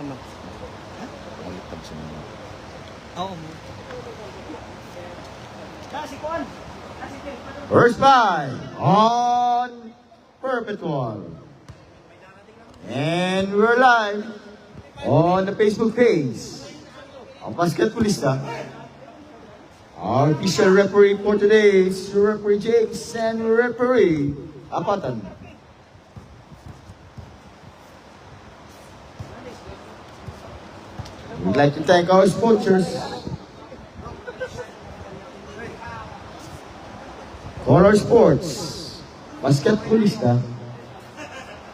Tama. Nalitab sa mga. Oo. First by on Perpetual. And we're live on the Facebook page of Basketballista. Our official referee for today is Referee James and Referee Apatan. We'd like to thank our sponsors, Color Sports, Basketballista,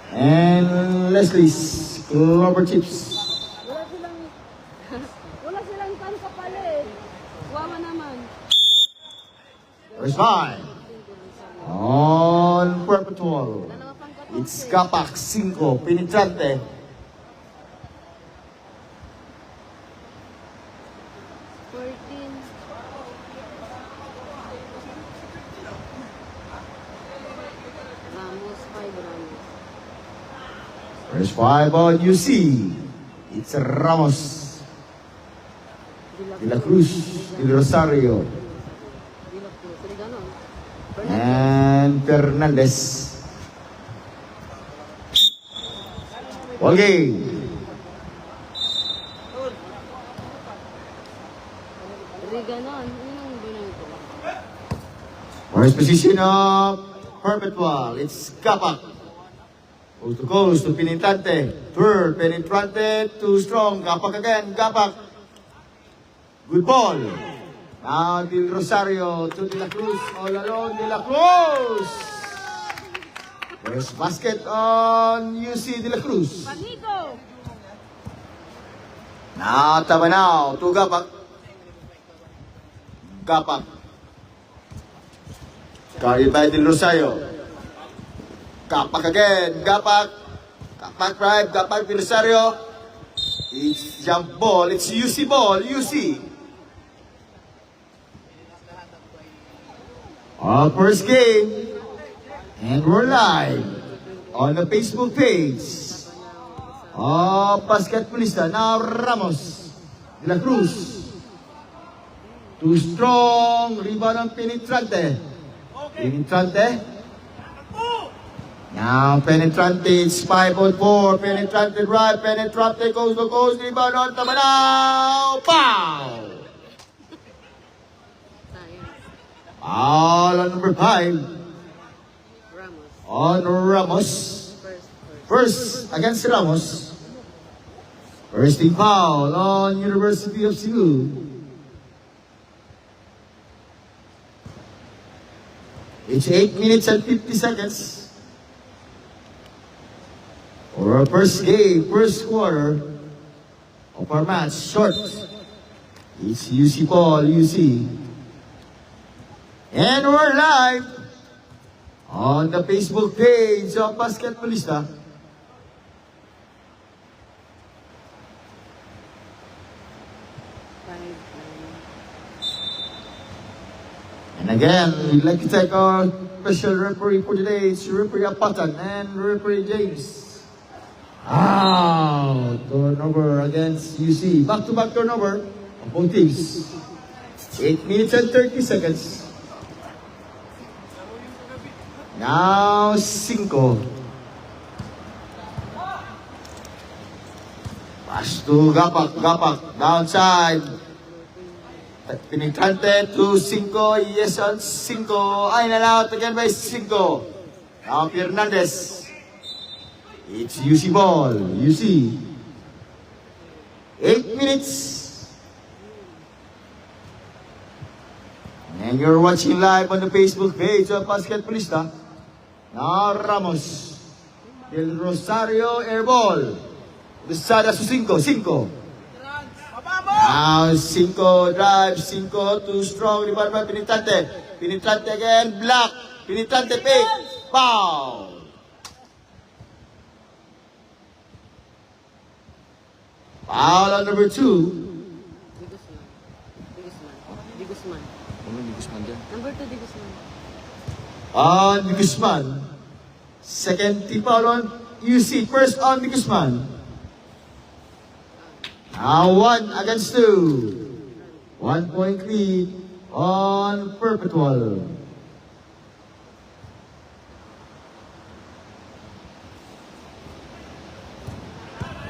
and Leslie's Clover Chips. Wala silang tan kapalit. Wawa naman. First five on Perpetual. It's Kapak 5, Penetrante. Ramos, 5 Ramos. First five on UC. It's Ramos, De La Cruz, Del Rosario, and Fernandez. Ball game. Riganon, yun ang binang ko. First position of Perpetual. It's Kapak. Coast to Penetrante. Third, Penetrante, too strong. Kapak again, Kapak. Good ball. Now, Del Rosario to De La Cruz. All alone, De La Cruz. First basket on UC De La Cruz. Panigo! Now, Tabanao to Kapak. Kapak. Carried by Del Rosario. Kapak again. Kapak. Kapak drive. Kapak Del Rosario. It's jump ball. It's UC ball. UC. Our first game. And we're live on the Facebook page of Basketballista. Now Ramos, De La Cruz. Too strong. Rebound on Penetrante. Penetrante. Now Penetrante, it's 5 on 4. Penetrante drive. Penetrante goes to goes. Rebound on Tabanao. Foul! Foul on number 5. Ramos. On Ramos. First against Ramos. First team foul on University of Cebu. It's 8 minutes and 50 seconds for our first game, first quarter of our match. Short. It's UC Paul, UC. And we're live on the Facebook page of Basketballista. And again, we'd like to thank our special referee for today. It's Referee Apatan and Referee James. Turnover against UC. Back-to-back turnover of both teams. 8 minutes and 30 seconds. Now, 5. Pass to Gapak, Gapak, downside. Penetrante to 5, yes on 5. Ay, allowed again by 5. Now, Fernandez. It's UC ball, UC. 8 minutes. And you're watching live on the Facebook page of Basketballista. Now Ramos. Del Rosario airball. Desada su 5. 5. Now 5 drive. 5 too strong. Rebound by Penetrante. Penetrante again. Block. Penetrante pick. Foul. Foul on number 2. Di Guzman. Ano ni Guzman dyan? Number 2, Di Guzman. On Guzman. Second team foul on UC. First on Guzman. Now 1 against 2. 1 point lead on Perpetual.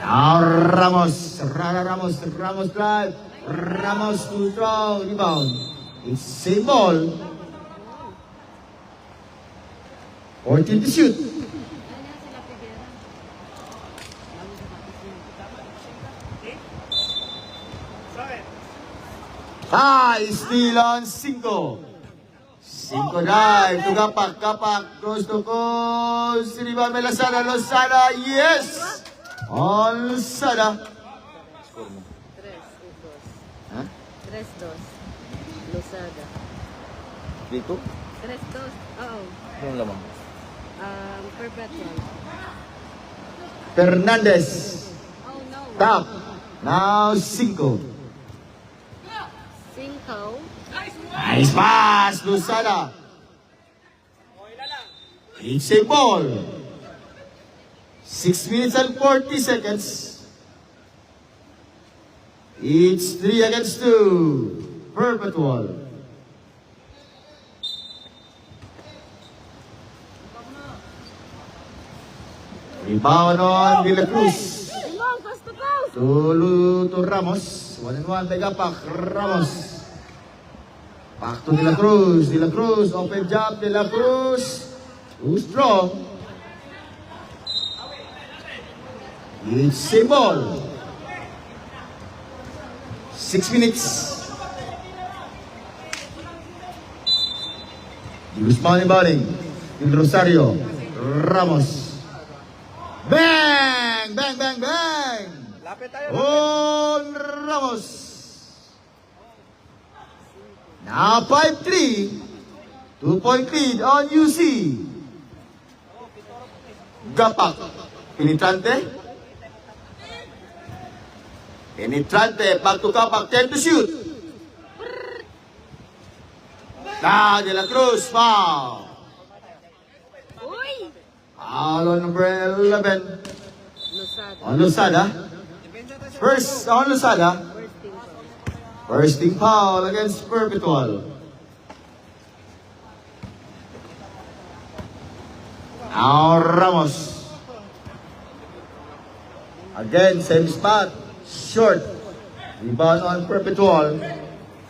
Now Ramos drive. Ramos to throw, rebound. It's same ball. 14 to shoot. Steal on 5. 5 drive to Kapak, goes to goals. Rebound by Lozada, yes! On Lozada. Score mo. 3-2. Ha? 3-2. Lozada. Dito? 3-2. Oo. Anong lamang? Perpetual. Fernandez. Oh no. Top. Now 5. 5. Nice pass, Lozada. It's a ball. 6 minutes and 40 seconds. It's 3 against 2. Perpetual. Rebound on De La Cruz. Limon, coast to coast. To Ramos. 1-1 by Kapak. Ramos. Back to De La Cruz. De La Cruz. Open jump. De La Cruz. Too strong. It's a ball. 6 minutes. Guzman bowling. Del Rosario. Ramos. Bang! Bang, bang, bang! Lapit tayo. On Ramos. Now 5-3. 2-point lead on UC. Gapak. Penetrante. Back to Kapak. 10 to shoot. Now De La Cruz. Foul. Uy! Foul on number 11. Lozada. On Lozada. First on Lozada. First team ko. First team foul against Perpetual. Now Ramos. Again, same spot. Short. Rebound on Perpetual.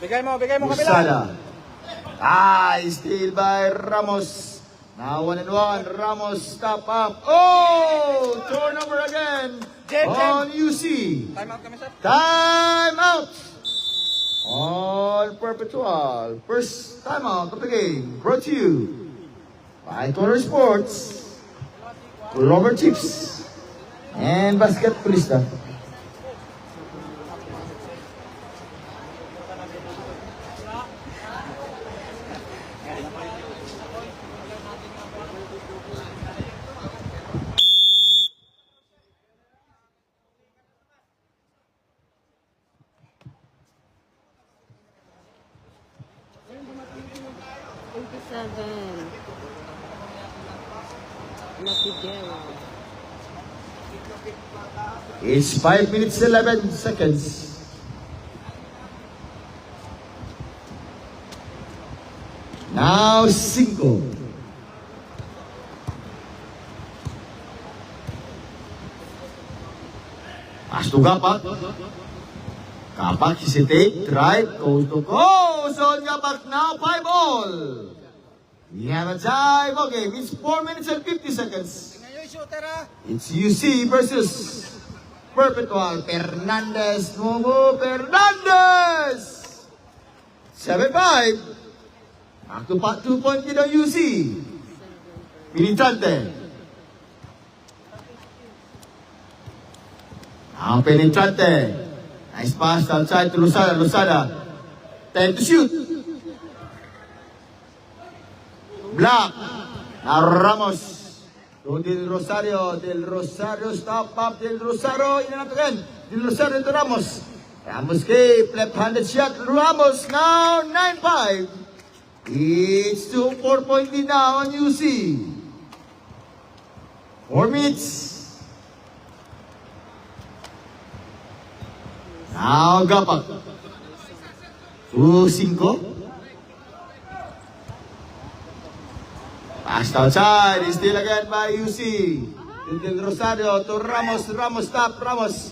Bigay mo kabila. Lozada. Steal by Ramos. Now 1-1. Ramos stop up. Oh! Turnover again Jem. on UC. Time out kami, sir. Time out on Perpetual. First time out of the game. Brought to you by Toro Sports, Clover Chips, and Basketballista. Lapidera. It's 5 minutes 11 seconds. Now 5. Pass to Kapak. Kapak hesitate, drive, goes to goal. So Kapak now 5 all. We have a tie. Okay, it's 4 minutes and 50 seconds. Tingnan nyo yung shooter, ha? It's UC versus Perpetual. Fernandez. Nuevo Fernandez. 7-5. Back to 2-point lead on UC. Penetrante. Now Penetrante. Nice pass outside to Lozada. Lozada. 10 to shoot. Black. Now Ramos. To Del Rosario. Del Rosario. Stop up. Del Rosario. In and out again. Del Rosario to Ramos. Ramos escape. Left-handed shot. Ramos now 9-5. It's 4-point lead now on UC. 4 minutes. Now, Gapak. 2-5. Passed outside. Still again by UC. Del Rosario to Ramos. Ramos stop. Ramos.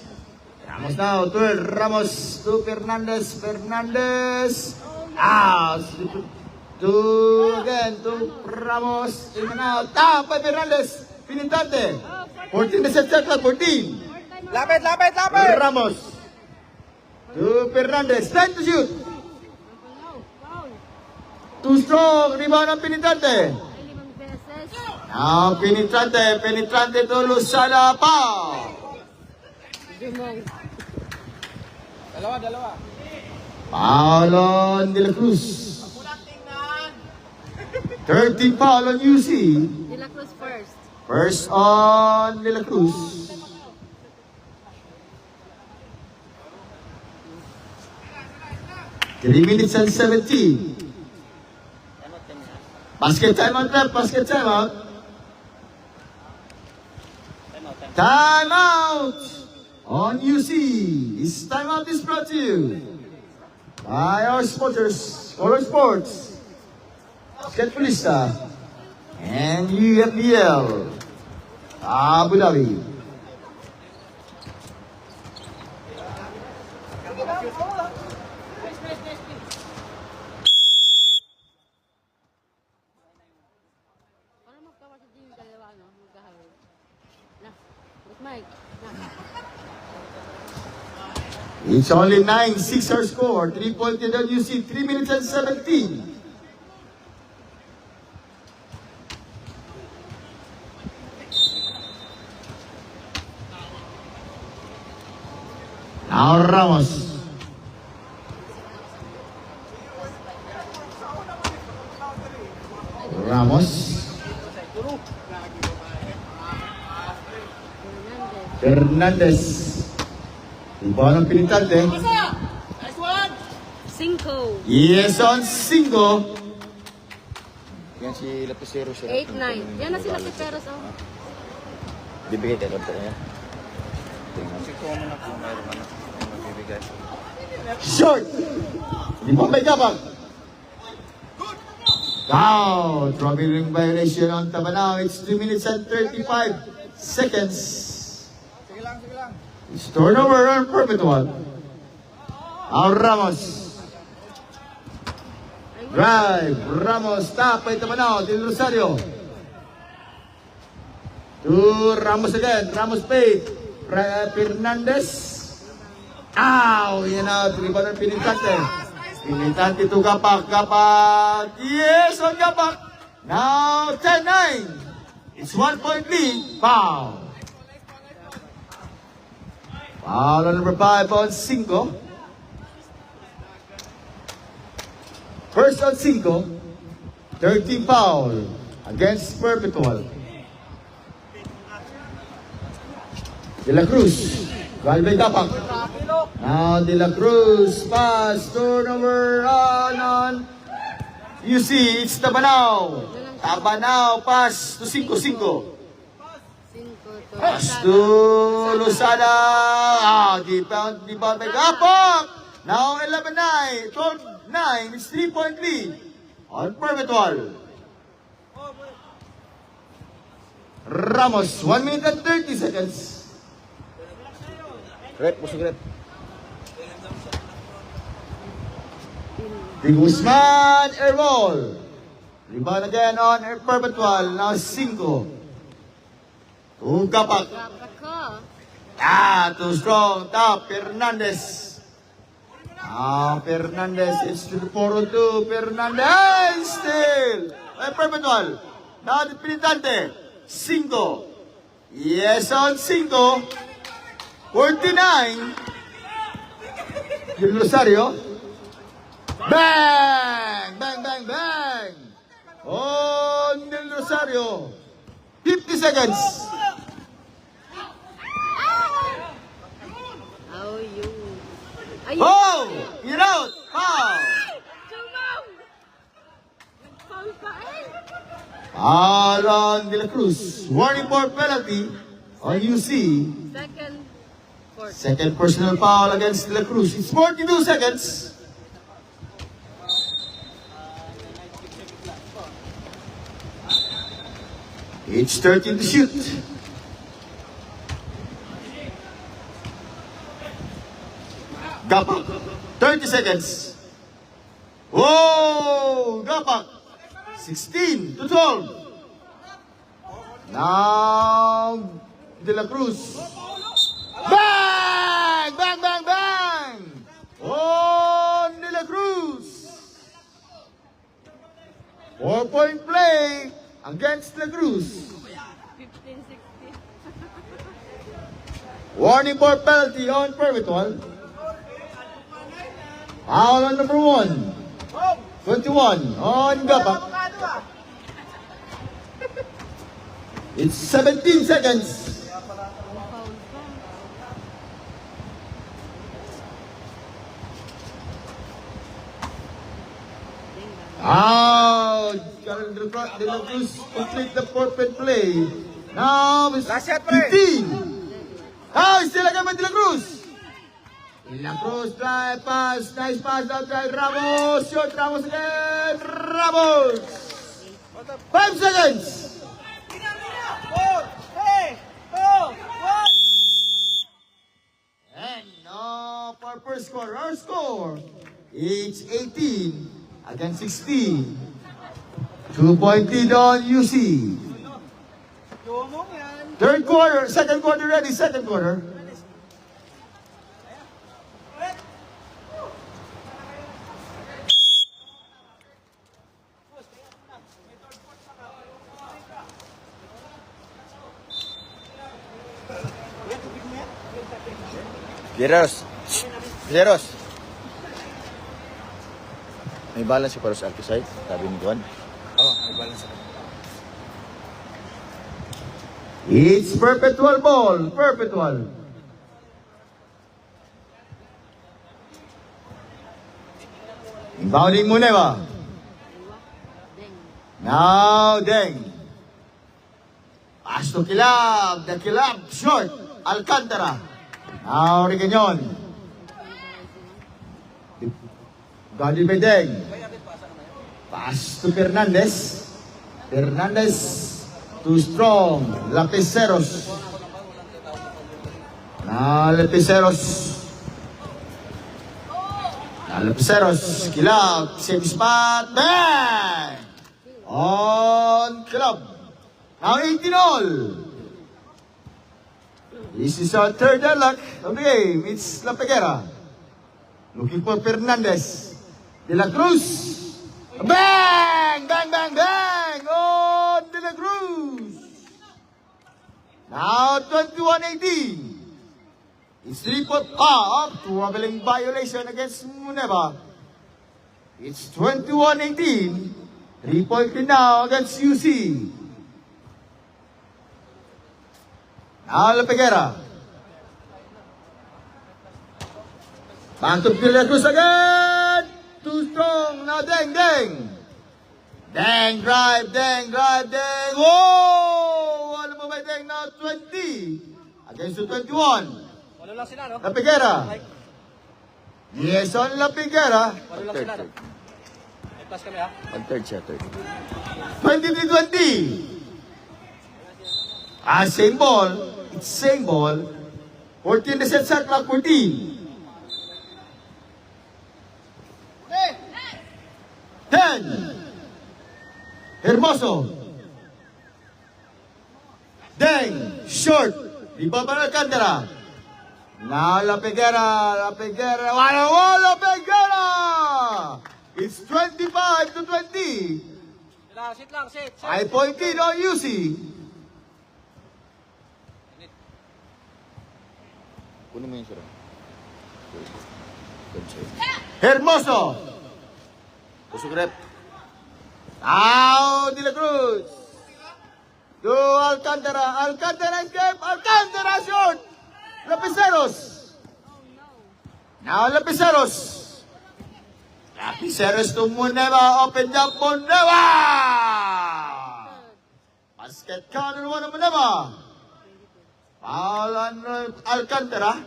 Ramos now to Ramos to Fernandez. Fernandez. To again to Ramos. In and out. Tap by Fernandez. Pinintante. 14 na set clock. 14. Lapit, lapit, lapit! Ramos. To Fernandez. Time to shoot. Foul. Too strong. Rebound ang Pinintante. Ay, 5 beses. Now Penetrante. Penetrante to Lusala pa. Dumong. Dalawa. Foul on De La Cruz. 13 foul on UC. De La Cruz first. First on De La Cruz. Three minutes and 17. Basket timeout left. Basket timeout. Timeout on UC. This timeout is brought to you by our sponsors, Color Sports, Basketballista, and UFBL, Abu Dhabi. Para magkawas din yung dalawa, no? Magkahawin. Na. With Mike. Na. It's only 9-6 our score. 3-point lead on UC. 3 minutes and 17. Now Ramos. Ramos. Fernandez. Iba ng Pinintante. 5. Yes on 5. Yan si Lapicero siya. 8-9. Yan na sila si Peros, oh. Bibigay tayo lang niya. Kasi kung ano na po, mayroon na magbibigay. Short. Di pa may kapag. Wow. Troubling violation on Tabanao. It's 2 minutes and 35 seconds. Sige lang. It's turnover on perpetual. Now Ramos. Drive. Ramos. Stop by Tabanao. Del Rosario. To Ramos again. Ramos paid. Fernandez. Ow! Yan na. Rebound ng Pinintante. Pinintante to Gapak. Gapak. Yes on Gapak. Now 10-9. It's 1-point lead. Foul. Foul on number 5 on 5. First on 5. 13 foul against Perpetual. De La Cruz. Galvez Gapak. Now De La Cruz. Pass. Turnover on. You see, it's Tabanao. Tabanao. Pass to 5-5. 5 to Pass to Lusada. Rebound by Gapak. Now 11-9. 12-9. It's 3-point lead on Perpetual. Ramos. 1 minute and 30 seconds. Rep, pusing rep. De Guzman, airball. Rebound again on Perpetual. Now 5. To Gapak. Gapak ko. Too strong. Top. Fernandez. Fernandez. It's to the 4-2. Fernandez. Still. Perpetual. Now the Pinintante. 5. Yes on 5. 49. Del Rosario. Bang! Bang, bang, bang! On Del Rosario. 50 seconds. Oh, you. Ay, Oh! You're out! Foul! Tumang! Foul pa eh. Foul on De La Cruz. Warning for penalty on UC. Second for Second personal foul against De La Cruz. It's 42 seconds. It's 13 to shoot. Gapak, 30 seconds. Whoa! Gapak, 16 to 12. Now, De La Cruz. Bang! Bang, bang, bang! On De La Cruz. 4-point play against De La Cruz. 15-16. Warning for penalty on Perpetual. Foul on number 1. 21 on Gapak. It's 17 seconds. Foul pa. De La Cruz complete the forfeit play. Now it's Last shot, pre. 15. Now it's still again with De La Cruz. De La Cruz drive pass. Nice pass outside Ramos. Short Ramos again. Ramos. 5 seconds. 4, 3, 2, 1. And now for first score, our score, it's 18 against 16. 2-point lead on UC. Dumong yan. Third quarter, second quarter ready, second quarter. Jeros. Jeros. May balance si Paros Alcasay, sabi ni Juan. Oh, may balance ako. It's Perpetual ball, Perpetual. Inbounding Muneva. Deng. Now Deng. Pass to Kilab, the Kilab short, Alcantara. Now Regañon. Guarded by Deng. Pass to Fernandez. Fernandez too strong. Lapiceros. Now Lapiceros. Now Lapiceros. Kilab. Same spot. Bang! On Kilab. Now 18 all. This is our third unlock of the game. It's La Peguera. Looking for Fernandez. De La Cruz. Bang! Bang, bang, bang! On De La Cruz. Now 21-18. It's 3-point up. Traveling violation against Muneva. It's 21-18. 3-point lead now against UC. Now La Peguera. Back to De La Cruz again. Too strong. Now Deng, Deng. Deng drive, Deng. Whoa! Ano mo ba Deng? Now 20. Against the 21. Walo lang sila, no? La Peguera. Yes, on La Peguera. Walo lang sila, no? May plus kami, ha? Third siya, third. 20-20. Same ball. It's same ball. 14 the set clock, 14. 10. Hermoso. Deng. Short. Ibaba na Alcantara. Now La Peguera. La Peguera. It's 25-20. Sit lang, sit. 5-point lead on UC. Kunin mo yung sira. Third siya. Hermoso. Pusok rep. Now, De La Cruz. To Alcantara. Alcantara escape. Alcantara short. Lapiceros. Now, Lapiceros. Lapiceros to Muneva. Open jump Muneva. Basket count on one of Muneva. Foul on Alcantara.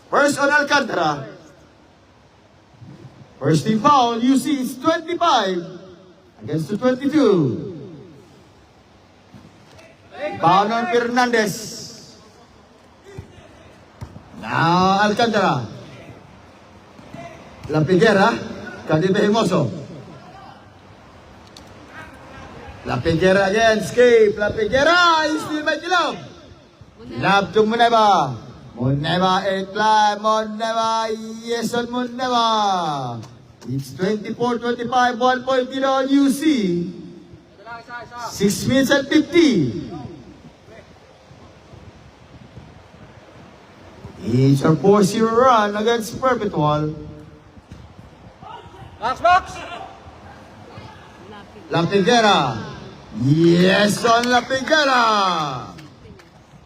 First on Alcantara. First team foul, UC is 25 against the 22. Foul on Fernandez. Now Alcantara. La Figuera, Candida Hermoso. La Figuera again, escape. La Figuera is still by Kilab. Kilab to Muneva. Muneva, 8 fly. Muneva, yes on Muneva. It's 24-25, 1 point lead on UC. 6 minutes and 50. It's a 4-0 run against Perpetual. Box! La Figuera. Yes on La Figuera.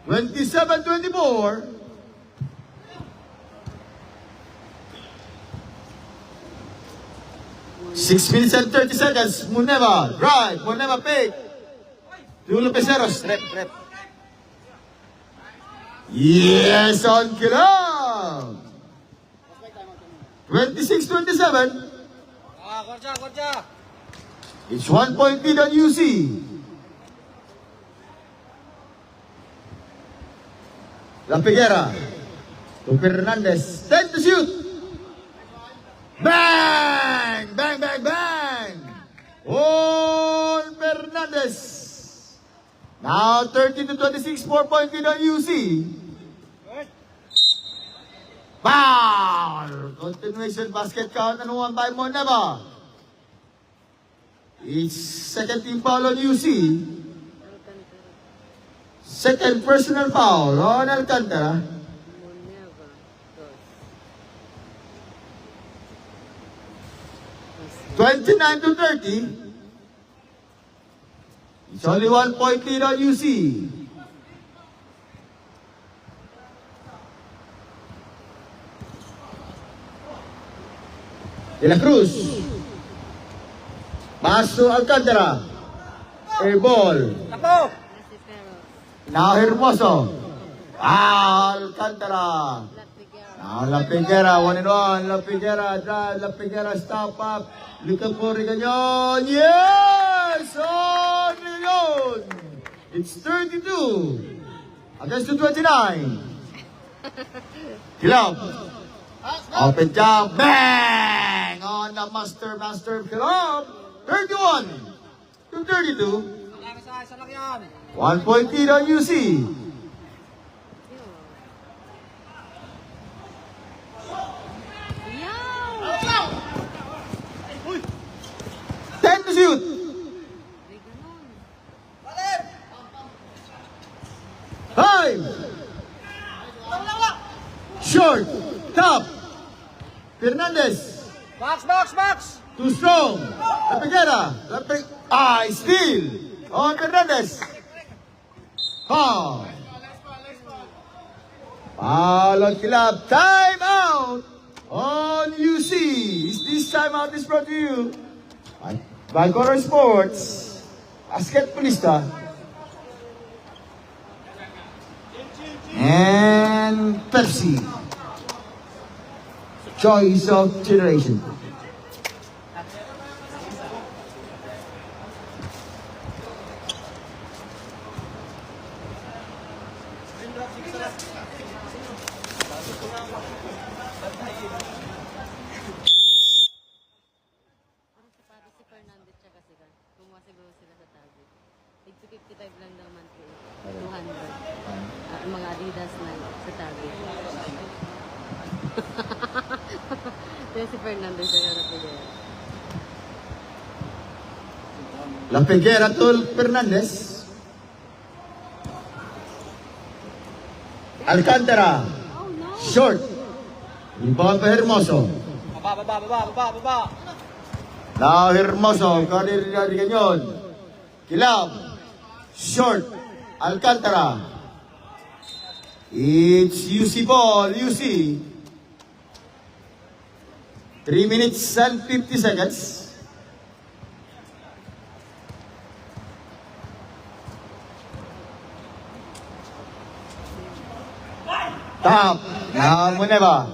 27-24. Six minutes and 30 seconds. Muneva. Drive. Muneva fake. Tulo Peseros. Rep. Yes on Kilab. 26-27. Korja! It's 1 point lead on UC. La Figuera to Fernandez. 10 to shoot. Bang! On Fernandez. Now 30-26, 4 point lead on UC. Foul! Continuation basket count and 1 by Moneva. It's second team foul on UC. Second personal foul on Alcantara. 29-30. It's only 1 point lead on UC. De La Cruz. Pass to Alcantara. Air ball. Now Hermoso. Alcantara. Now La Figuera, 1 and 1. La Figuera drive. La Figuera stop up. Look up for Rigañon. Yes! On Rigañon. It's 32 against the 29. Kilab. Open jump. Bang! On the master Kilab. 31-32. 1 point lead on UC. To shoot. Five. Short. Top. Fernandez. Box! Too strong. La Figuera. Steal. On Fernandez. Foul. Foul on Kilab. Time out on UC. This timeout is brought to you by Color Sports, Basketballista, and Pepsi. Choice of generation. Tigto 55 lang naman po. 200. Mga Adidas na sa tabi. Ito si Fernando sa La Figuera. La Figuera to Fernandez. Alcantara. Oh no! Short. Rebound pa Hermoso. Baba! Now Hermoso. Rigañon. Kilab. Short. Alcantara. It's UC ball. UC. 3 minutes and 50 seconds. Top. Now, Muneva.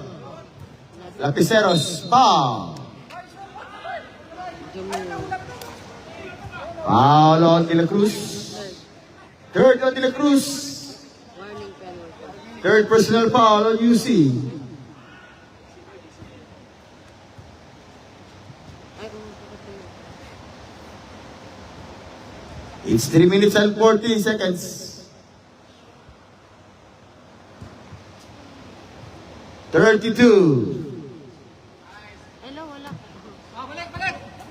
Lapiceros, foul. Foul on De La Cruz. Third on De La Cruz. Warning penalty. Third personal foul on UC. Ay, kapatid. It's 3 minutes and 40 seconds. $32. Hello, wala.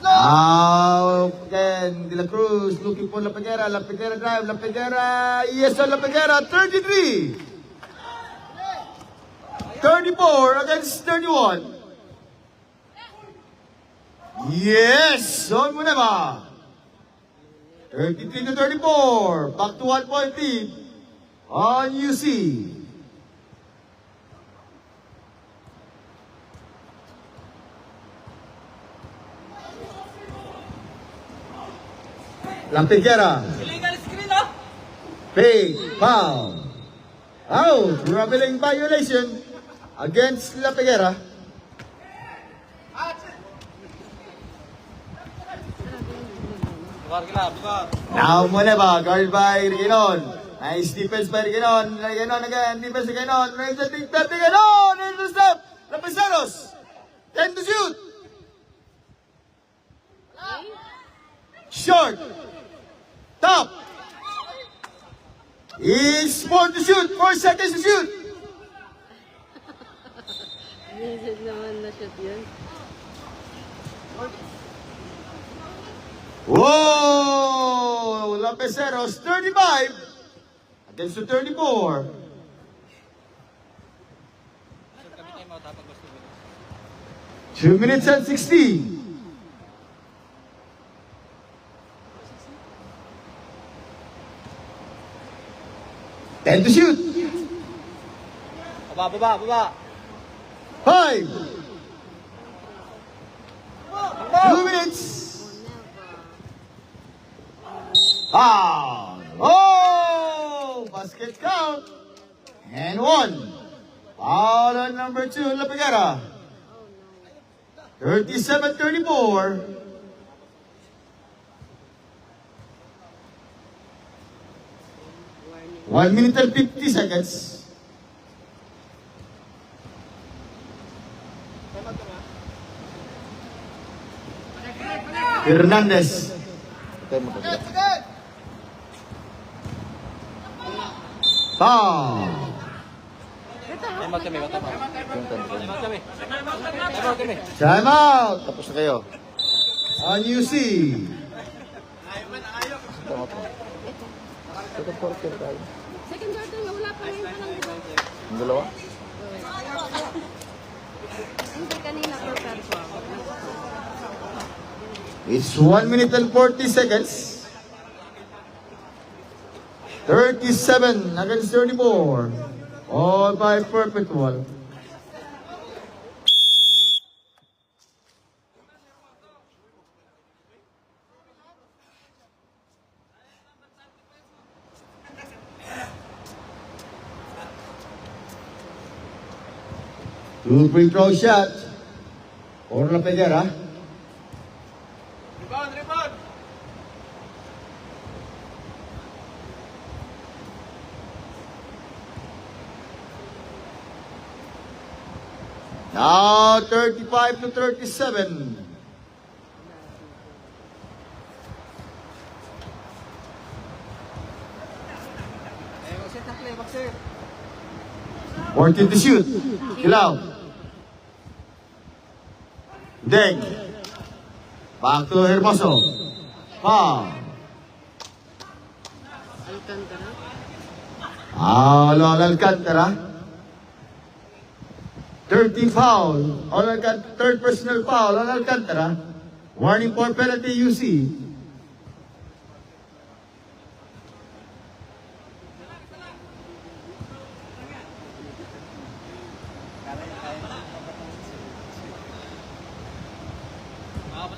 Now, again, De La Cruz looking for La Peguera. La Peguera drive. La Peguera. Yes, La Peguera. 33. 34 against 31. Yes, on Muneva. 33 to 34. Back to 1 point lead on UC. La Peguera. Fake foul. Out. Traveling violation against La Peguera. Now Muneva, guard by Reguenon. Nice defense by Reguenon. Reguenon again, defense Reguenon. Raise the big tap Reguenon. Intercept. Lapiceros. 10 to shoot. Short. Top. Is 4 to shoot. 4 seconds to shoot. Visit naman na shoot yun. Whoa! Lapiceros, 35 against the 34. Two minutes and 60. Ten to shoot. Baba. 5. 2 minutes. Oh! Basket count. And 1. Foul on number 2, La Peguera. 37-34. Warning. 1 minute and 50 seconds. Hernandez. Tayo mo kasi. Foul. Yung tanong. Time out. Tapos na kayo. On UC. Tama po. Second quarter tayo. Second quarter, wala pa rin pa lang, di ba? Ang dalawa? Hindi kanina prepare ko ako. It's 1 minute and 40 seconds. 37 against 34. All by Perpetual. Two free throw shot. For La Peguera. Now 35 to 37. Working to shoot. Kilaw. Deng. Back to Hermoso. Foul. Alcantara. Alcantara. 13 foul. Third personal foul on Alcantara. Warning for penalty UC.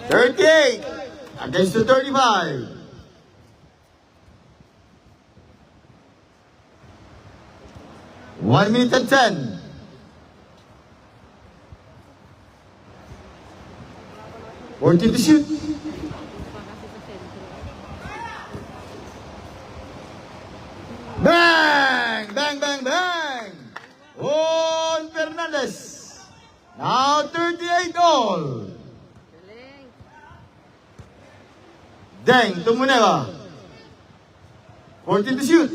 $38 against the 35. One minute and 10. 14 to shoot. Bang! Bang, bang, bang! On Fernandez. Now 38 all. Galing. Deng to Muneva. 14 to shoot.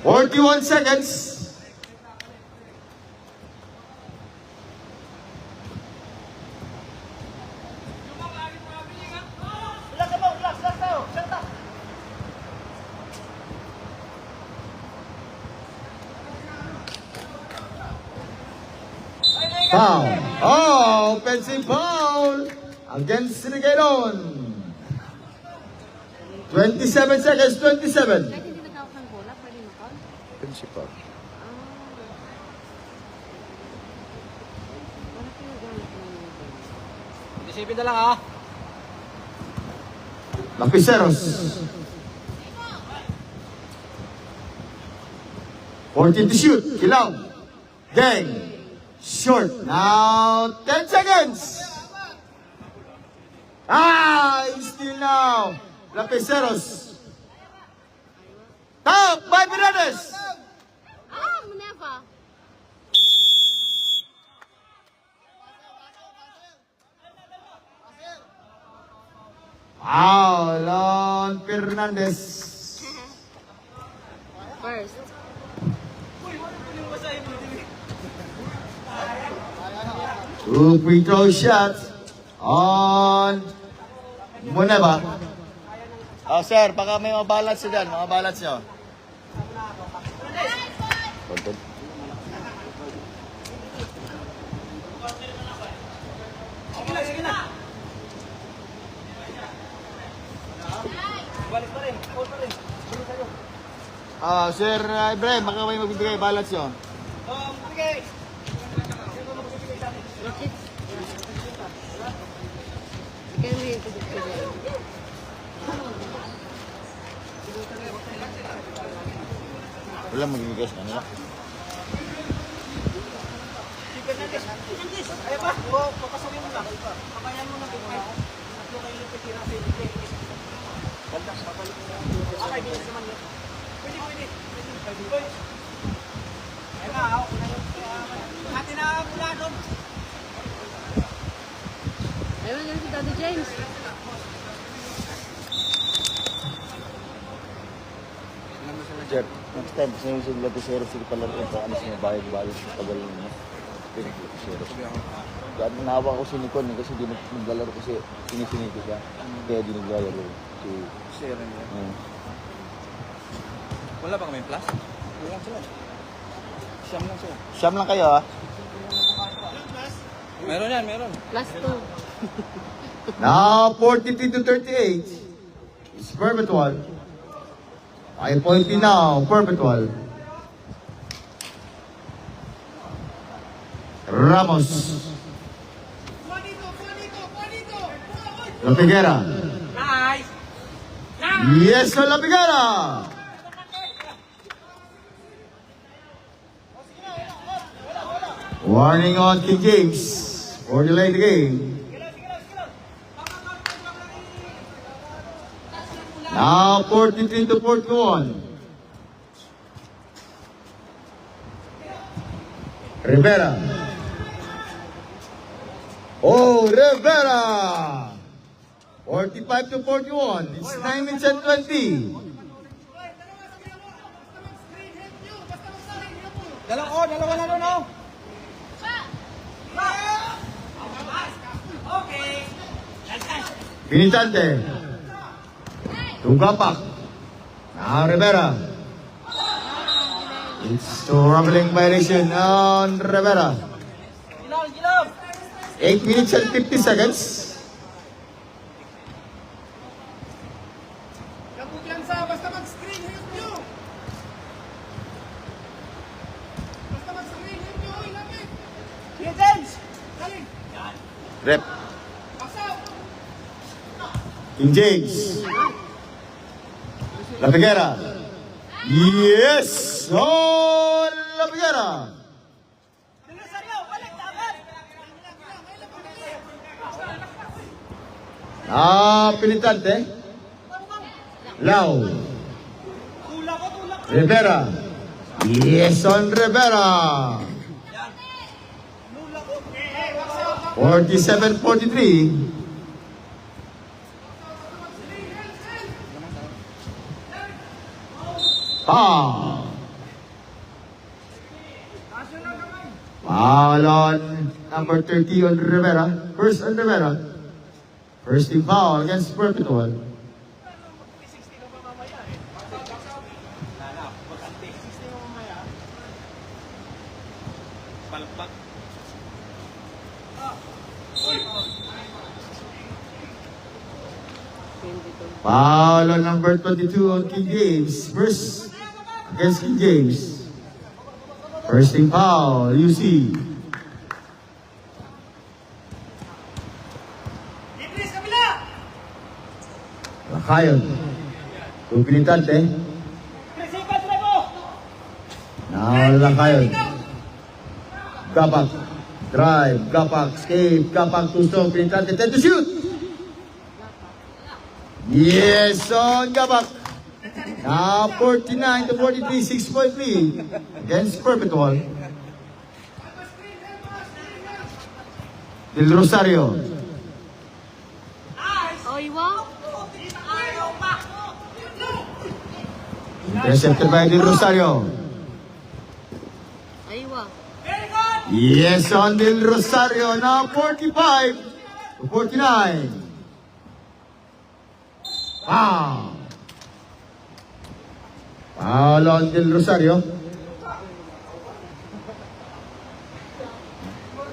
"41 seconds. Foul. Oh, offensive foul against Rigailon. 27 seconds, 27. Kahit hindi nagkawak ng bola, pwede makon? Principal. Wala kayo gamit ng Isipin na lang ha. Lapiceros. 14 to shoot. Kilaw. Deng. Short. Now 10 seconds. Still now. Lapiceros. Top by Fernandez. Muneva! Foul on Fernandez. First. Two free throw shots on Muneva. Oh, sir, baka may mabalance nyo dyan. Mabalance nyo. Sir Ibrahim, baka may magbibigay balance nyo. Kaya mo yung tubig ko dyan. Wala magbibigay sa kanila. Ayun yan si Daddy James. Sir, next time, kasi yung sila to sir, sila pala rin sa ano siya, bayad-bayad sa tagal mo. Pinag-sir. Kaya nahawa ko si Nikon kasi di naglalaro kasi sinisingil ko siya. Kaya di naglalaro. Si Share niya. Wala ba kami plus? Wala lang sila. Siyam lang sila. Siyam lang kayo ha? Meron yan, meron. Plus 2. Now 43 to 38. It's Perpetual. 5 point in now, Perpetual. Ramos. La Figuera. Yes, La Figuera. Warning on King James for delay the game. Now 43 to 41. Rivera. Oh, Rivera. 45 to 41. It's 9 minutes and 20. Dalawa na doon, oh. Pinitante. Tunggapak. Now Rivera. It's a rumbling violation on Rivera. 8 minutes and 50 seconds. Basta mag-screen hit nyo! Basta mag-screen hit nyo! Uy, lapit! Here, James! Galing! Rep. Pasaw! King James. La Figuera. Yes! Oh, Lapigera. Pilitante. Lau. Rivera. Yes on Rivera. 47-43. Foul on number 30 on Rivera. First on Rivera. First team foul against Perpetual. Foul on number 22 on King James. First against King James. First team foul, UC. Lakayon. Pilitante. Now Lakayon. Gapak. Drive. Gapak. Escape. Gapak. Two-stroke. Pilitante. 10 to shoot. Yes on Gapak. Now 49-43. 6-point lead against Perpetual. Del Rosario. Oy, wow. Intercepted by Del Rosario. Ay, wow. Yes on Del Rosario. Now 45-49. Wow. Foul on Del Rosario.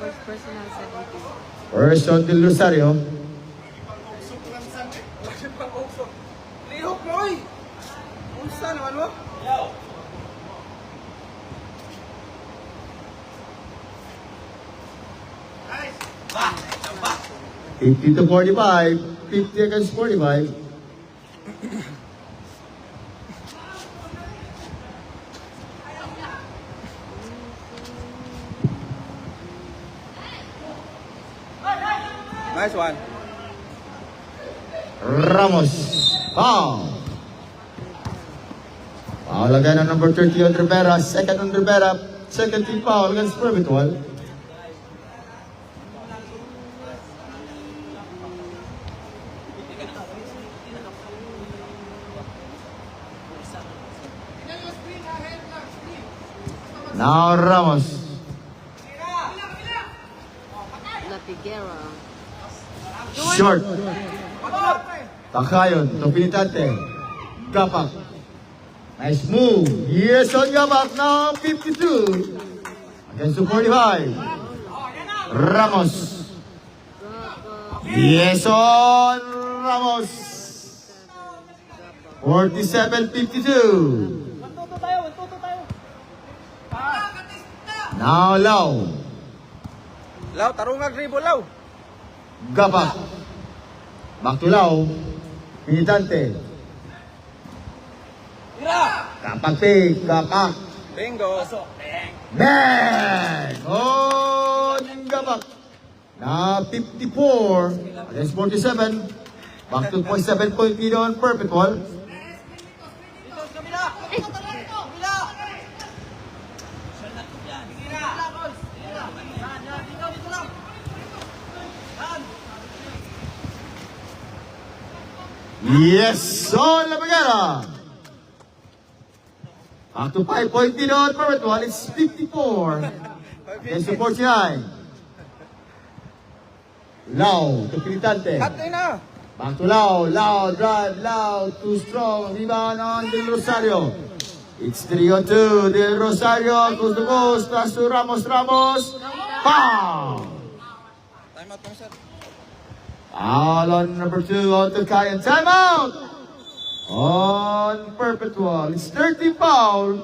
First personal 17. First on Del Rosario. Lihok mo, oy! Unsa naman mo? 50-45. 50 against 45. Nice one. Ramos. Foul. Foul again on number 30 on Rivera. Second on Rivera. Second team foul against Perpetual. Now Ramos. Lapigera. Short. Takayon. Pilitante. Gapak. Nice move. Yes on Gapak. Now 52. Against 45. Ramos. Yes on Ramos. 47-52. Now Lau. Law, tarungan dribble, Law. Gapak. Back to Lau. Pilitante. Gapak pick. Gapak. Bingo. Bang! On Gapak. Now 54 against 47. Back to 7-point lead on Perpetual. Yes, on Lapigera. Back to 5-point lead on Perpetual. It's 54 against 49. Lau to Pilitante. Cut na. Back to Lau. Lau, drive. Lau, too strong. Rebound on Del Rosario. It's 3-on-2. Del Rosario goes to post. Pass to Ramos. Ramos. Foul. Time out, sir. Foul on number 2 on Takayan. Timeout on Perpetual. It's 30 foul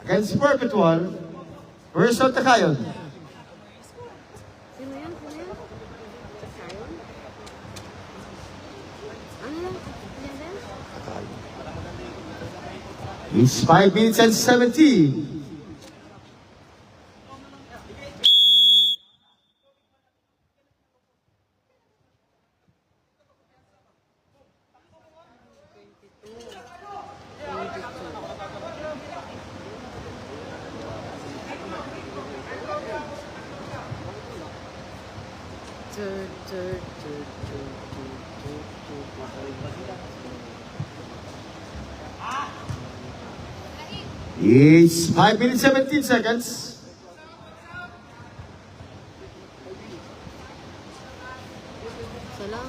against Perpetual. First on Takayan. Sino yan? Sino yan? Sayon? Ano yan? Yan din? It's 5 minutes and 17. Third. It's 5 minutes 17 seconds. Isa lang.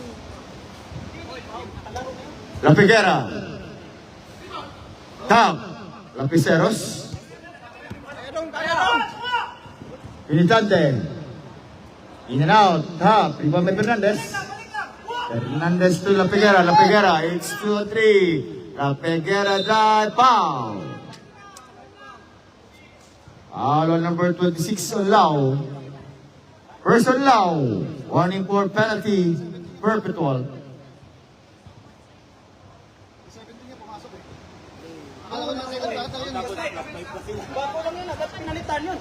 La Figuera. Tap. Lapiceros. Pinitante. In and out. Tap. Rebound by Fernandez. Fernandez to La Figuera. La Figuera. It's 2-3. La Figuera drive. Foul. Foul on number 26 on Lau. First on Lau. Warning for penalty. Perpetual. Bago lang yun, dapat pinalitan yun.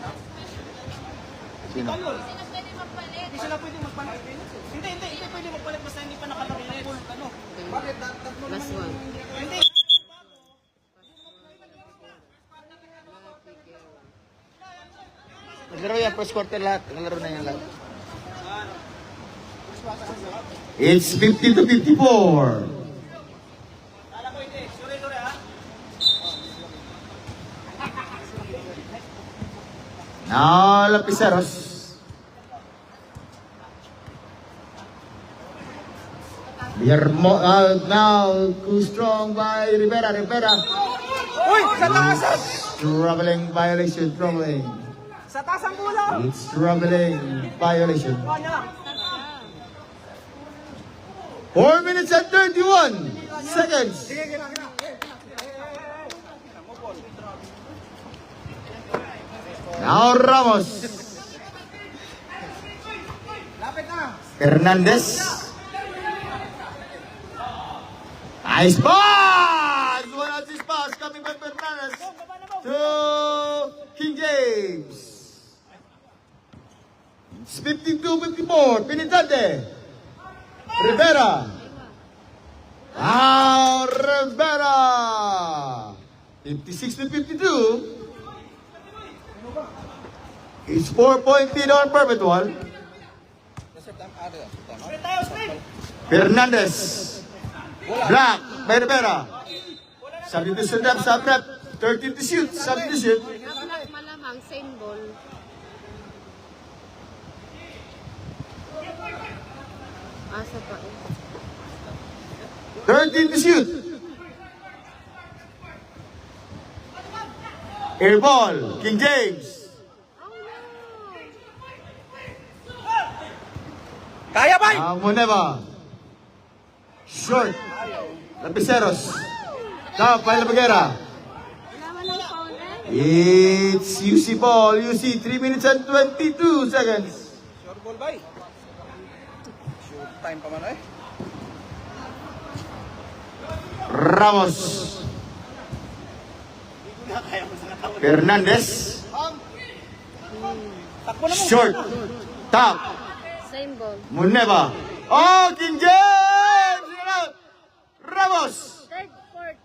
Sino? Hindi sila pwede magpalit. Hindi pwede magpalit basta hindi pa nakalaro ng full ano. Bakit? Tatlo Last one. Hindi. Naglaro yan, first quarter lahat. Naglaro na yan lahat. It's 50 to 54. Kala ko hindi. Sorry ha. Now, Lapiceros. Now, too strong by Rivera. Uy! Sa taas! Troubling violation, troubling. Sa taas ang bola! It's troubling violation. Kanya! 4 minutes and 31 seconds. Sige, gina. Now, Ramos. Lapit na! Fernandez. Nice pass! One assist pass coming by Fernandez to King James. It's 52-54. Pinitante. Rivera. Now Rivera. 56 to 52. It's 4-point lead on Perpetual. Fernandez. Black by Rivera. Substitution rep, sub rep. 13 to shoot, substitution. Malamang, same ball. Asa pa eh. 13 to shoot. Air ball, King James. Kaya ba? Moneva. Short. Lapiceros. Top by La Figuera. Wala man ang foul eh. It's UC ball. UC 3 minutes and 22 seconds. Short ball ba? Shoot time pa man eh. Ramos. Fernandez. Takbo na mo. Short. Top. Same ball. Moneva. Oh, King James! Ramos. Third, fourth.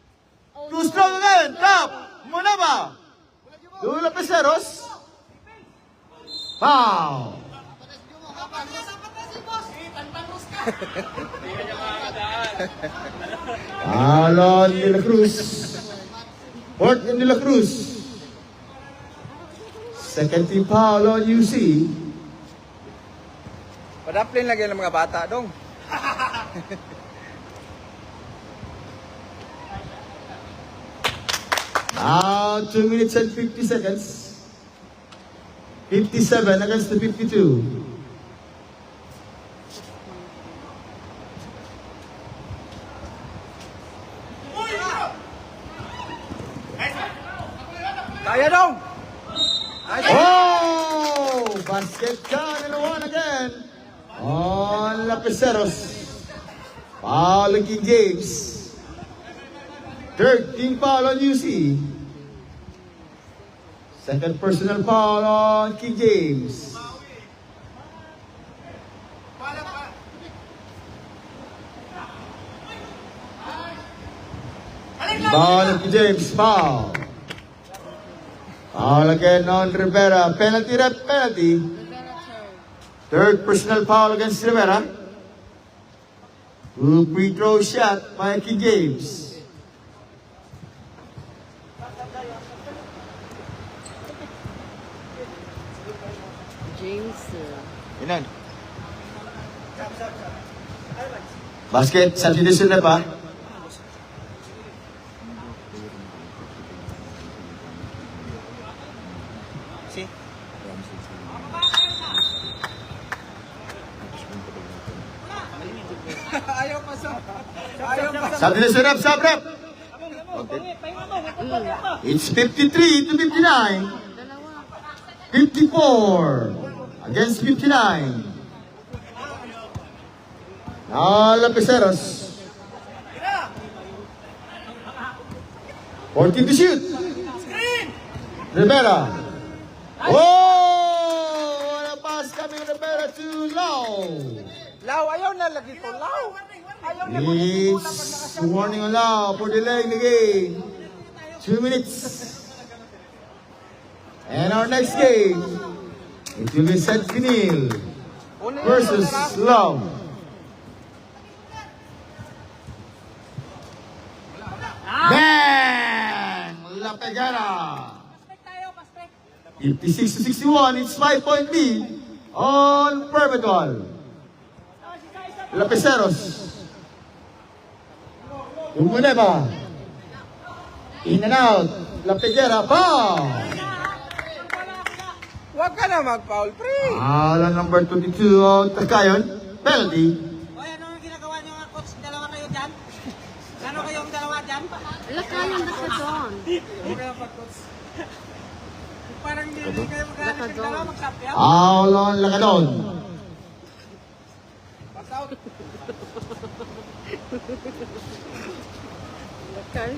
Oh, Too strong again. Top. Moneva. Two Lapiceros. Foul. Alon de la Cruz. Port in de la Cruz. Second team foul on UC. Padaplin lagi ng mga bata dong. Now 2 minutes and 50 seconds. 57 against the 52. Kaya dong. Oh! Basket down and one again. On Lapiceros. Foul on King James. 13 foul on UC. Second personal foul on King James. Foul on King James. Foul. Foul again on Rivera. Penalty rep, penalty. Rivera third. Third personal foul against Rivera. Two free throw shot by King James. James. Inan. Basket, substitution na pa. Si? Ayaw pa sa... Ayaw pa sa... Substitution up, sub rep. It's 53 to 59. Dalawa. 54 against 59. Lapiceros. 14 to shoot. Rivera. Oh! What a pass coming Rivera too low. Law, ayaw na lagi ko. Law! Ayaw na It's warning allow for delaying the game. 2 minutes. And our next game, it will be Sentinel versus Love. Bang! La Pegara. 56 to 61, it's 5-point lead on Perpetual. Lapiceros. Umuneba. In and out. La Pegara, foul. Huwag ka na mag-foul, pre! Number 22 on Takayon. Penalty. Oy, ano yung ginagawa niyo nga, coach? Dalawa kayo dyan? Ano kayong dalawa dyan? Wala kayong basta doon. Huwag kayo coach. Parang hindi kayo magkakalit yung dalawa, magsapya. Foul on Lacadon. Pass out.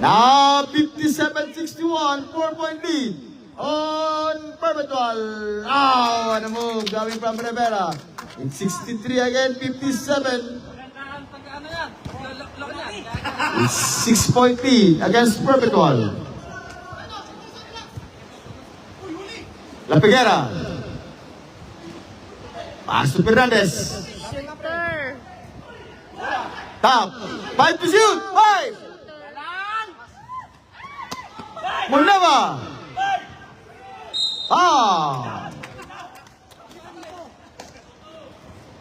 Now 57-61, 4-point lead on Perpetual. Oh, what a move coming from Rivera. It's 63 again, 57. It's 6-point lead against Perpetual. La Piguera. Pass to Fernandez. Shooter. Top. 5 to shoot. 5. Munava.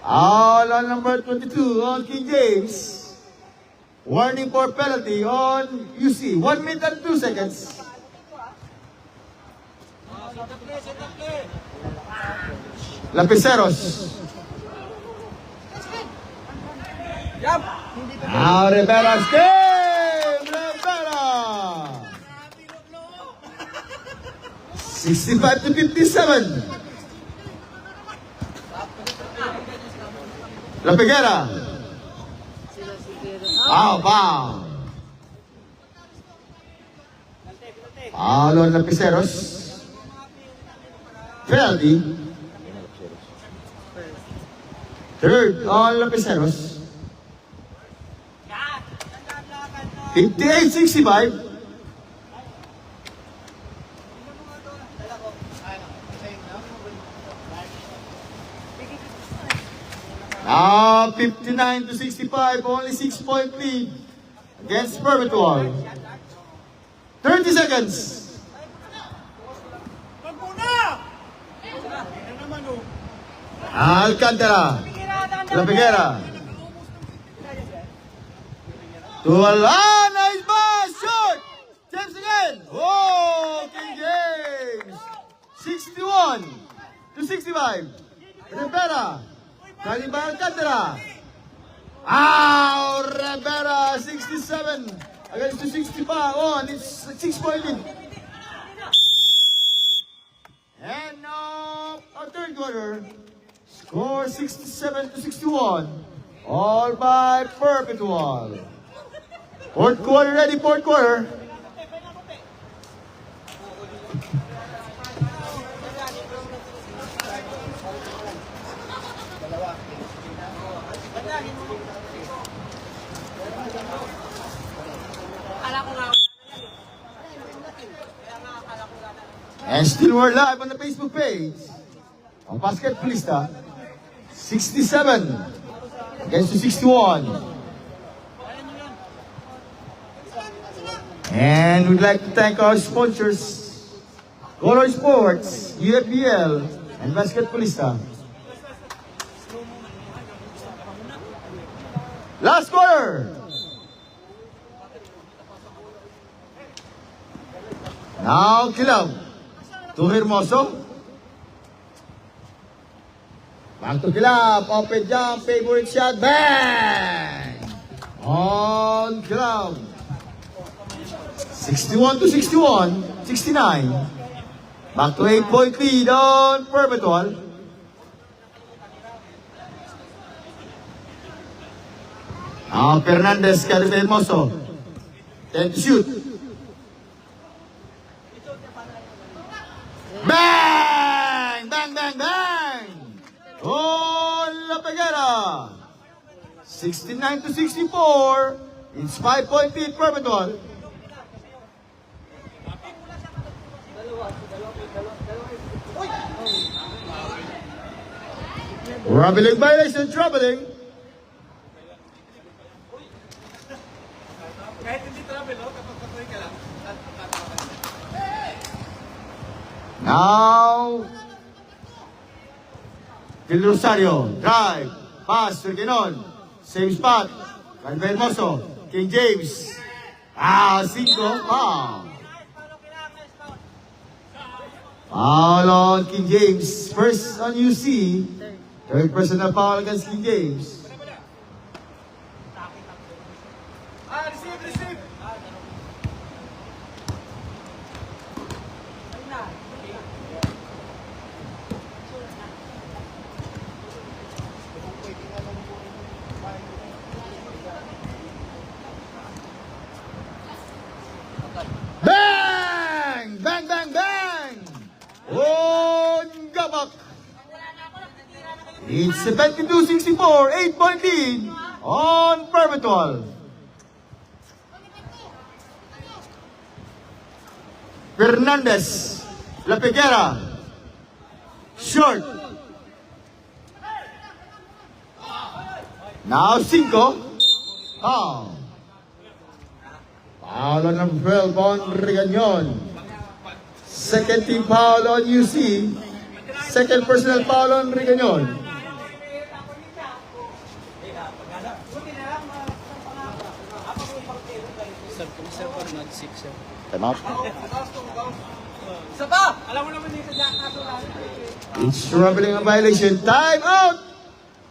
All on number 22 on King James. Warning for penalty on UC. 1 minute and 2 seconds. Lapiceros. Now Rivera's game! Rivera! 65 to 57. La Piguera. Sila siguro. Foul. Foul on Lapiceros. Penalty. Third on Lapiceros. 58-65. Now 59 to 65, only 6-point lead against Perpetual. 30 seconds. Alcantara. La Piguera. Nice pass, shoot! James again. Oh, King James. 61 to 65. Rivera. Galing ba Alcantara? Rivera, 67 against the 65. Oh, and it's 6-point lead. And our third quarter, score 67 to 61. All by Perpetual. Fourth quarter ready, fourth quarter. And still we're live on the Facebook page. On Basket Plista, 67 against the 61. And we'd like to thank our sponsors, Color Sports, UFBL, and Basketballista. Last quarter. Now, Kilaw. To Hermoso. Back to Kilaw. Open jump. Favorite shot. Bang! On Kilaw. 61-61. 69. Back to 8-point lead on Perpetual. Now, Fernandez carry Hermoso. 10 to shoot. Bang! Bang, bang, bang! Oh, La Peguera! 69-64. It's 5-point lead, Perpetual. Traveling violation, traveling. Kahit hindi travel, kapag patuloy ka lang. Now, Del Rosario, drive, pass, Turquinon, same spot, Calvin Hermoso, King James, 5, foul. Foul on King James, first on UC, third personal foul against King James. Receive! Bang! Bang, bang, bang! On Gabak. It's 72-64, 8-point lead on Perpetual. Fernandez, La Peguera, short. Now 5. Foul. Foul on number 12 on Regañon. Second team foul on UC. Second personal foul on Regañon. Time out. Isa pa! Alam mo naman dito dyan, kaso lang. It's traveling a violation. Time out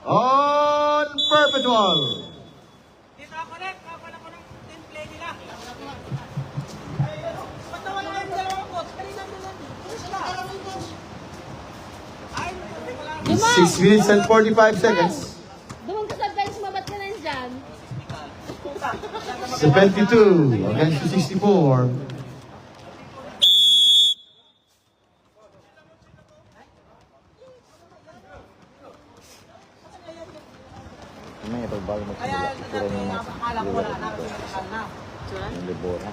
on Perpetual. Dito ako ulit, kapala ko ng team play nila. Ba't naman na yung dalawang coach? Kanina na lang. Sila. Ay, wala. 6 minutes and 45 seconds. Dumang ka sa bench mo, ba't ka nandyan? 72 against 64. May pagbago mo sa puro mo na sa yung libora.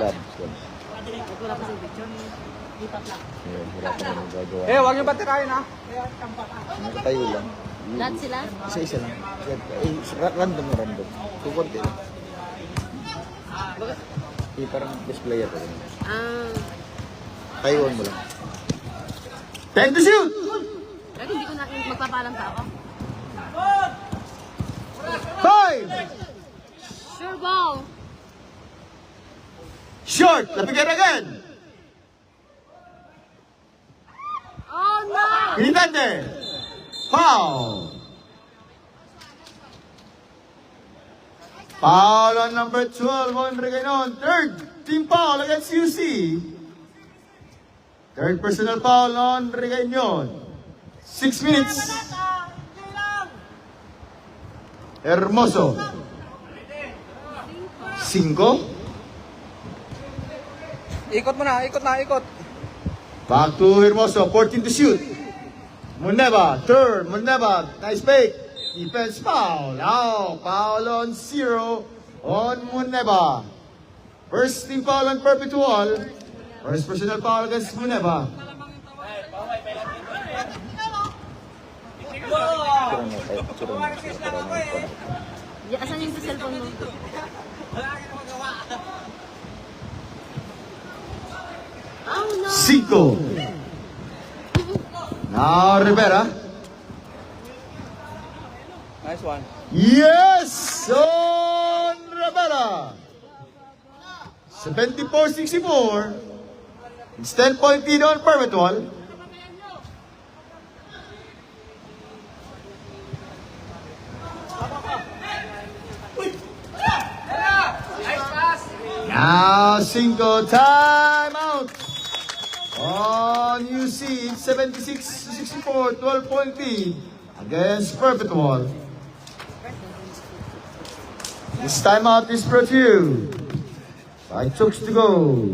Labs ko. Wala pa sa picture. Lipat lang. Yun, hirap na yung gagawa. Huwag niyo batirahin ha. Nakatayo lang. Lahat sila? Isa-isa lang. Random na random. Kukunti lang. Parang display ako. Ah. Taiwan mo lang. 10 to shoot. Pero hindi ko na magpapalam pa ako. 5. Sure ball. Short. Lapigyan again. Oh no! Pinitante. Foul. Foul on number 12 on Regañon. Third team foul against UC. Third personal foul on Regañon. 6 minutes. Hermoso. 5. Ikot mo na, ikot. Back to Hermoso. 14 to shoot. Muneva. Turn. Muneva. Nice fake. Defense foul. Now, foul on 0 on Muneva. First team foul on Perpetual. First personal foul against Muneva. Puro mo. Asan yung sa cellphone mo? Oh no! 5. Now Rivera. Nice one. Yes! On Rivera. 74-64. It's 10-point lead on Perpetual. Now 5 timeout. On UC, 76-64, 12-point lead against Perpetual. This timeout is brought to you by Chooks to Go,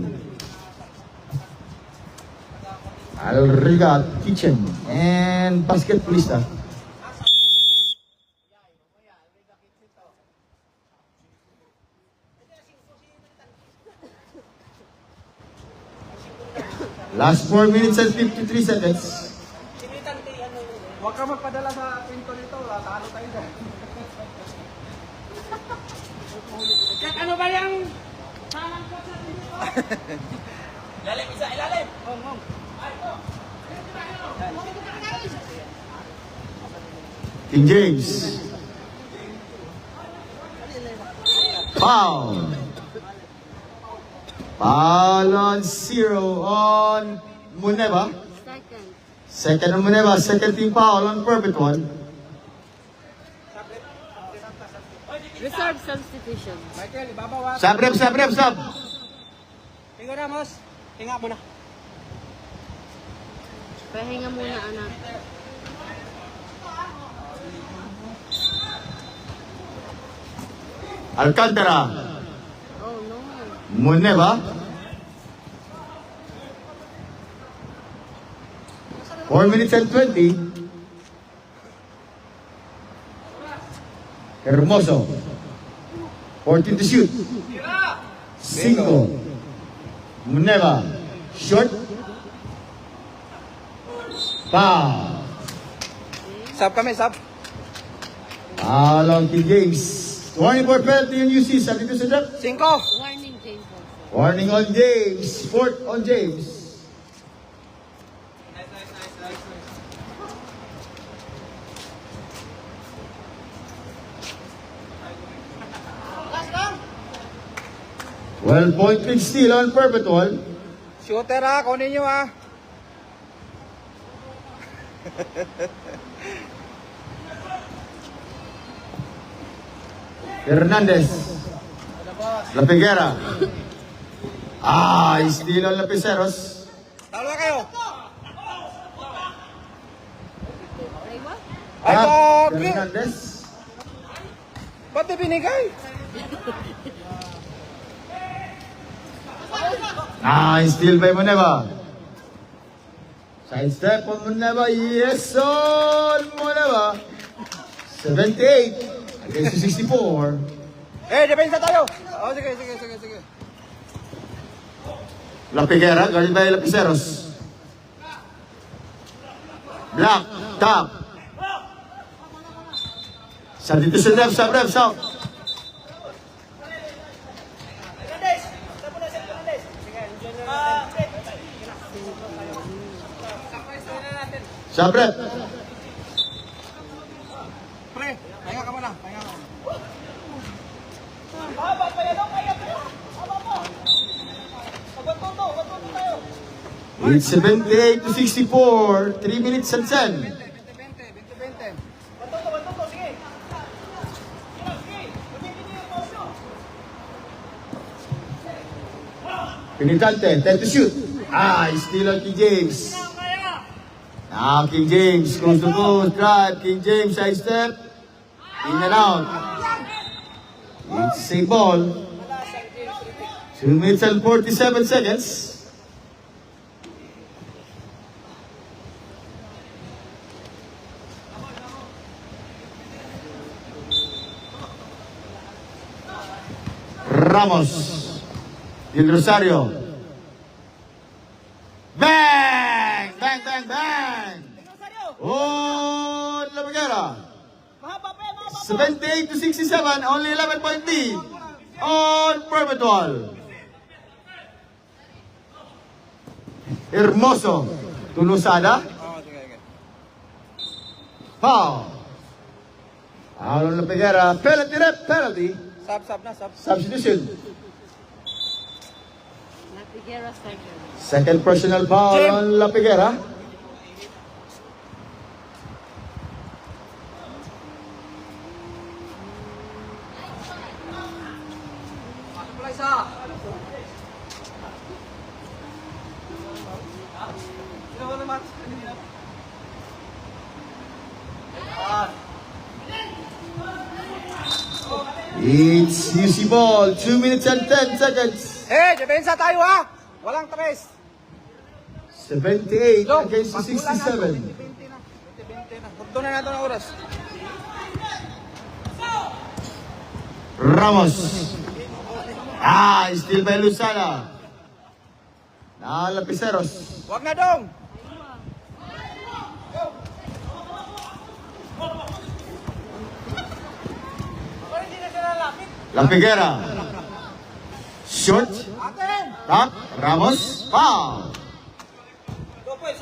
Alrigat Kitchen, and Basketballista. Last 4 minutes and 53 seconds. Huwag ka magpadala sa pinto nito. Talo tayo dyan. Check, ano ba yung salang ko sa pinto? Ilalim, isa, ilalim. Hong. King James. Foul. Foul on 0 on Muneba. Second. Second on Muneba. Second team foul on Perpetual. Reserve substitution. Michael, ibabawas. Sub. Tinga Ramos. Tinga mo na. Pahinga muna, anak. Alcantara. Oh no. Muneba. 4 minutes and 20. Hermoso. 14 to shoot. 5. Muneba. Short. Foul. Sub kami, sub. Foul on King James. Warning for penalty on UC. 72 sa drop. 5. Warning, James also. Warning on James. Fourth on James. Well, point lead still on Perpetual. Shooter ha, kunin nyo ha. Hernandez. La Figuera. Still on Lapiceros. Talo na kayo. Ay, Ay, pogi. Hernandez. Ba't di binigay? Still by Muneba. Side step on Muneba. Yes, on Muneba. 78 against 64. Depensa tayo. Sige. La Figuera, guarded by Lapiceros. Black, top. Dito sa left, sub. Sabrep. Pre, pahinga ka muna. It's 78 to 64. 3 minutes and 10. 20. Penitante, 10 to shoot. Still on King James. Now King James goes to goal, drive. King James side step. In and out. It's a ball. 2 minutes and 47 seconds. Ramos. Del Rosario. Bang! Oh, La Figuera. 78 to 67, only 11-point lead. on Perpetual. Hermoso. Tulusada. Foul. Alon La Figuera. Penalty rep. Penalty. Sub na, sub. Substitution. Na Figuera second. Second personal foul on La Figuera. Wala isa. Sino ba naman? It's UC ball. 2 minutes and 10 seconds. Depensa tayo ha! Walang tres. 78 Long, against pagmula na to, 67. 20-20 na. 20-20 na. Hugdo na natin ang oras. Ramos. Still by Lusana. Lapiceros. Wag na dong! Hindi na sila lapit. La Figuera. Short. Aten! Top. Ramos. Foul. Sopwes.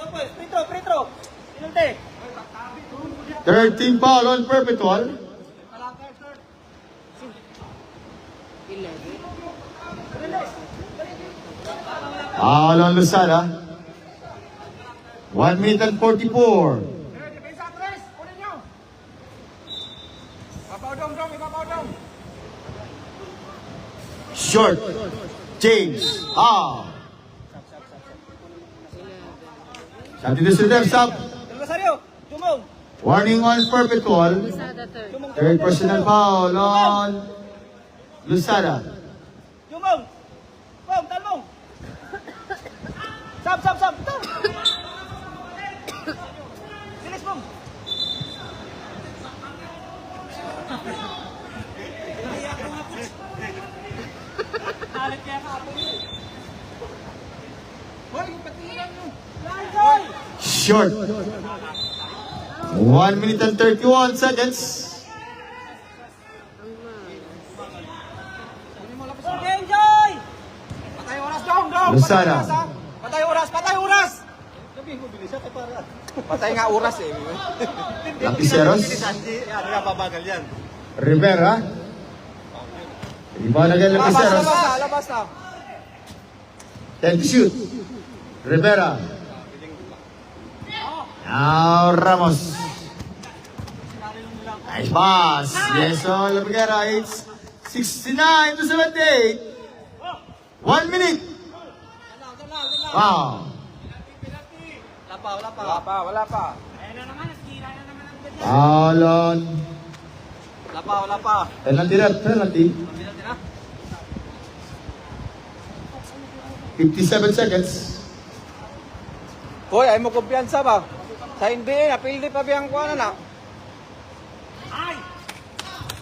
Pretro. Inulte. 13 foul on Perpetual. 11. Foul on Lusana. 1 minute and 44. Depensa tres. Kunin nyo. Ipapaw dong. Short. James. Substitution them. Stop. Rosario, tumong. Warning on Perpetual. Lusada third. Third personal foul on Lusada. Tumong. Pom, talmong. Sab. Ito. Bilis, Pom. Halit kaya ka ako yun. Hoy, patingan nyo. Hoy! Short. 1 minute and 31 seconds. Enjoy! Patay oras, dong! Lusana. Patay oras! Patay nga oras eh. Lapiceros. Ano nga babagal yan? Rivera. Iba na again Lapiceros. Labas na. 10 to shoot. Rivera. Now Ramos. Nice pass. Yes, so La Figuera. It's 69 to 78. 1 minute. Wow. Wala pa. Foul on. Wala pa. Penalty rep. Penalty. 57 seconds. Hoy, ay mo kumpiyansa ba? Sa NBA, napildi pa biyang kuha na.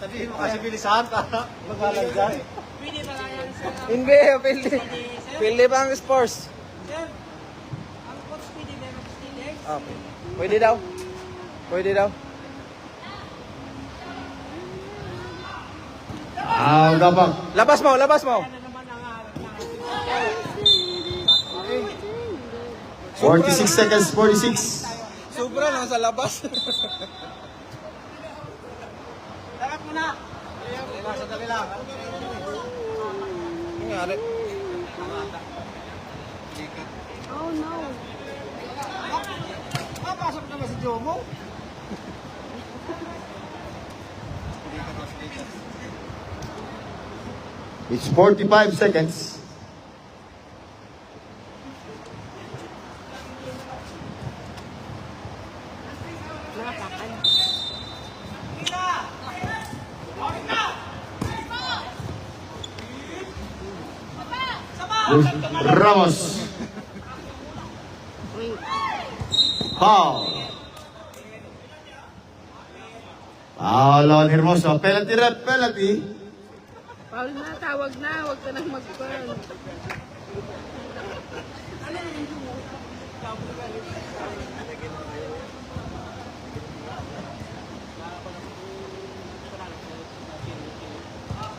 Sabihin mo kasi bilisan para magalang dyan. Pwede ba lang yan sa... NBA, pildi. Pildi pa ang sports. Sir, ang coach pwede ba mag-steelers? Pwede daw. Gabang. Labas mo. 46 seconds. 46. Sobra lang sa labas. Dapat mo na. Sandali lang. Ano nangyari? Oh no. Pasok naman si Jomo. It's 45 seconds. Ramos. Foul. Foul on Hermoso. Penalty rep. Penalty. Paul na, tawag na. Huwag ka nang mag-burn.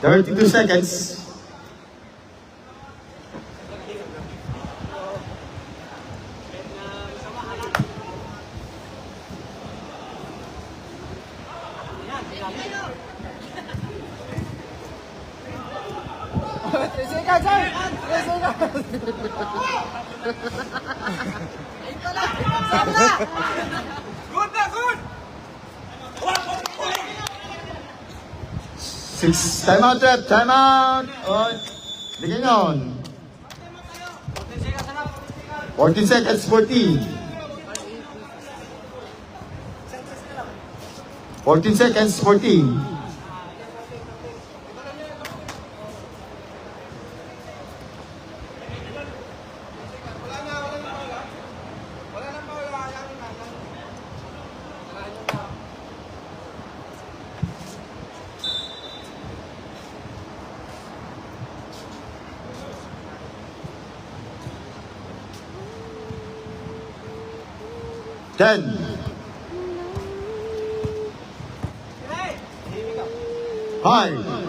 32 seconds. Six, timeout rep, timeout. Bigyan yun. 14 seconds, 14. 14 seconds, 14. Ten, 5,